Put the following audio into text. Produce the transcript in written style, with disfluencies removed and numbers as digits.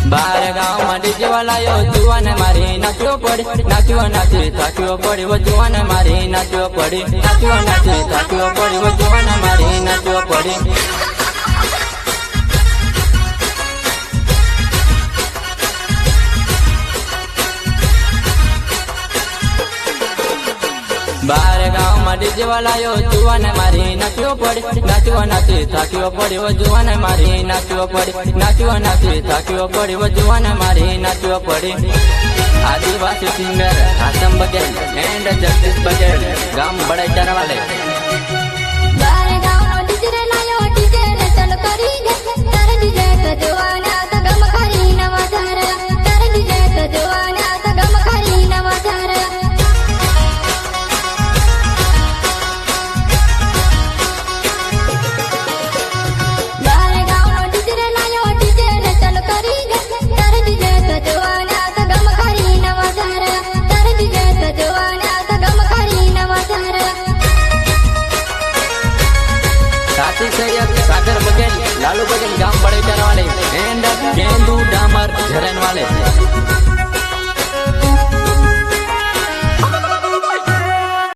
बार गाँव में डीजे वाला यो जुआन मारी नाचो पड़ी नाचो नाचे थाक्यो पड़ी वो जुआन मारी नाचो पड़ी नाचो नाचे थाक्यो पड़ी वो जुआन मारी नाचो पड़ी बार गाँव में डीजे वाला यो जुआन मारी नाचो पड़ी नाचो नाचे थाक्यो पड़ी वो जुआन मारी नाचो पड़ी नाचो नाचे थाक्यो पड़ी वो जुआन मारी नाचो पड़ी। आदिवासी सिंगर आसम बघेल एंड जगदीश बघेल गाम बड़ेचर वाले बार गाँव में डीजे लायो डीजे ने चल करी गे तारे डीजे तो जुआना तो गम खरी नवा धारा तारे डीजे तो जुआना तो गम खरी नवा धारा सागर बघेल लालू बघेल गाम बड़ेचर वाले एंड गेंदू डामर झरन वाले।